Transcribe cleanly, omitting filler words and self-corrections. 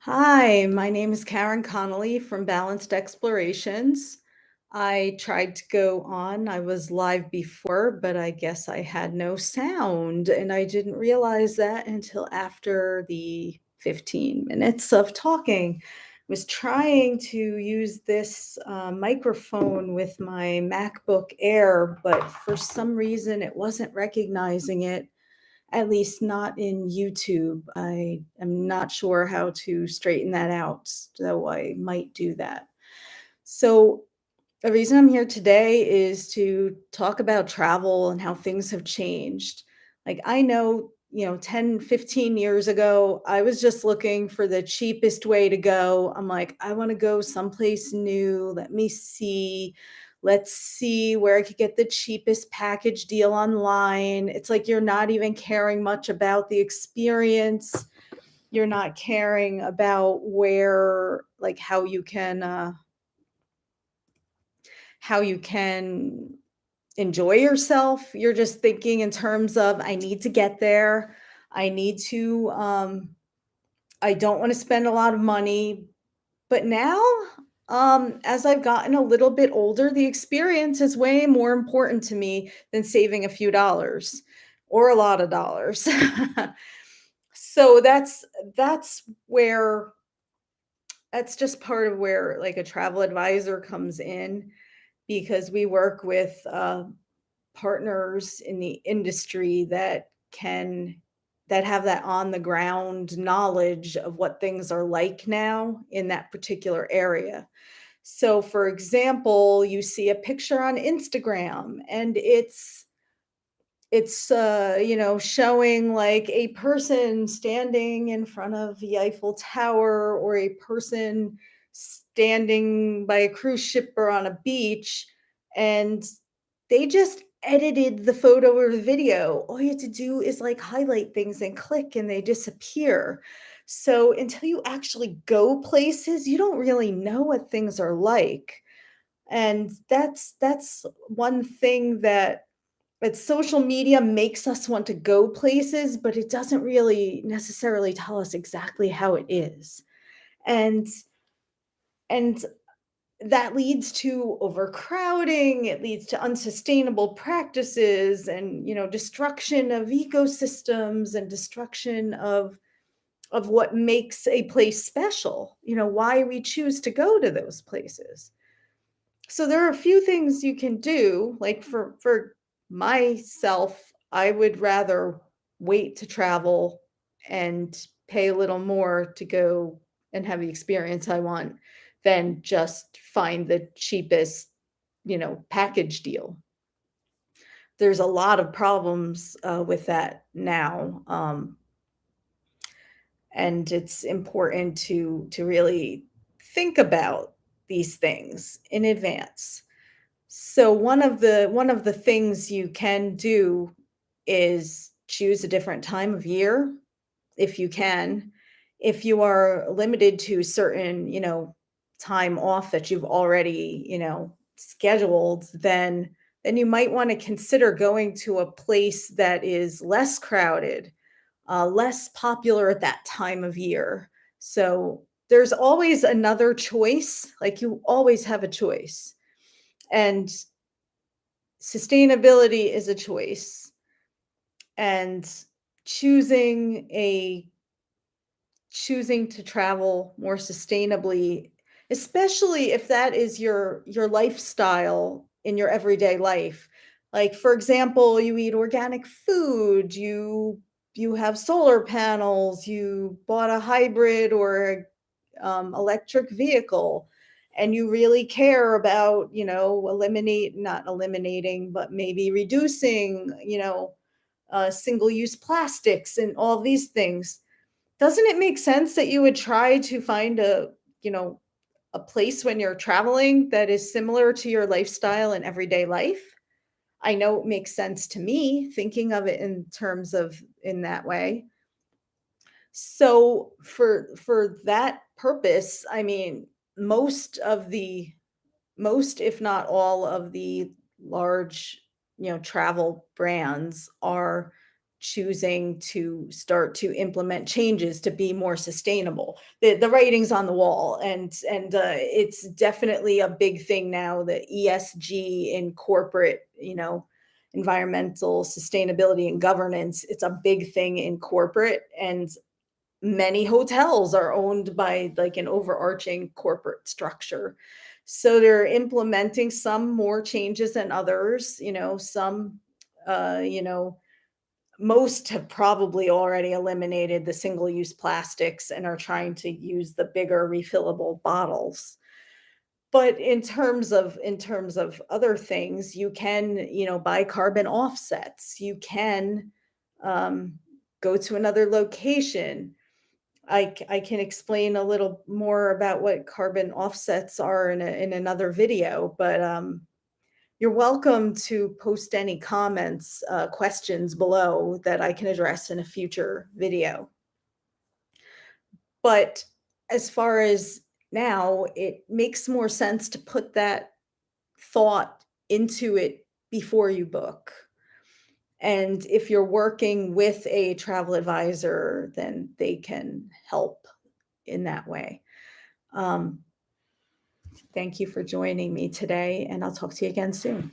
Hi, my name is Karen Connolly from Balanced Explorations. I tried to go on. I was live before, but I guess I had no sound, and I didn't realize that until after the 15 minutes of talking. Was trying to use this microphone with my MacBook Air, but for some reason it wasn't recognizing it, at least not in YouTube. I am not sure how to straighten that out, so I might do that. So, the reason I'm here today is to talk about travel and how things have changed. Like, I know, 10, 15 years ago, I was just looking for the cheapest way to go. I'm like, I want to go someplace new. Let me see. Let's see where I could get the cheapest package deal online. It's like you're not even caring much about the experience. You're not caring about where, like, how you can enjoy yourself. You're just thinking in terms of, I need to get there. I need to, I don't want to spend a lot of money. But now, as I've gotten a little bit older, the experience is way more important to me than saving a few dollars or a lot of dollars. So that's where that's just part of where, like, a travel advisor comes in, because we work with partners in the industry that have that on the ground knowledge of what things are like now in that particular area. So, for example, you see a picture on Instagram and it's showing like a person standing in front of the Eiffel Tower, or a person standing by a cruise ship or on a beach, and they just edited the photo or the video. All you have to do is like highlight things and click and they disappear. So until you actually go places, you don't really know what things are like. And that's one thing that social media makes us want to go places, but it doesn't really necessarily tell us exactly how it is. And and that leads to overcrowding, it leads to unsustainable practices and, destruction of ecosystems and destruction of what makes a place special, why we choose to go to those places. So there are a few things you can do. Like, for myself, I would rather wait to travel and pay a little more to go and have the experience I want than just find the cheapest, package deal. There's a lot of problems with that now, and it's important to really think about these things in advance. So one of the things you can do is choose a different time of year if you can. If you are limited to certain, time off that you've already, scheduled, then you might want to consider going to a place that is less crowded, less popular at that time of year. So there's always another choice, like, you always have a choice. And sustainability is a choice, and choosing a choosing to travel more sustainably, especially if that is your lifestyle in your everyday life. Like, for example, you eat organic food, you have solar panels, you bought a hybrid or electric vehicle, and you really care about, not eliminating, but maybe reducing, single use plastics and all these things. Doesn't it make sense that you would try to find you know, a place when you're traveling that is similar to your lifestyle and everyday life? I know it makes sense to me thinking of it in terms of in that way. So for that purpose, I mean, most of the most, if not all of the large, travel brands are choosing to start to implement changes to be more sustainable. The writing's on the wall, and it's definitely a big thing now. The ESG in corporate, environmental sustainability and governance. It's a big thing in corporate, and many hotels are owned by like an overarching corporate structure. So they're implementing some more changes than others, some uh, you know, most have probably already eliminated the single-use plastics and are trying to use the bigger refillable bottles. But in terms of other things, you can, buy carbon offsets. You can um, go to another location. I can explain a little more about what carbon offsets are in another video, but you're welcome to post any comments, questions below that I can address in a future video. But as far as now, it makes more sense to put that thought into it before you book. And if you're working with a travel advisor, then they can help in that way. Um, Thank you for joining me today, and I'll talk to you again soon.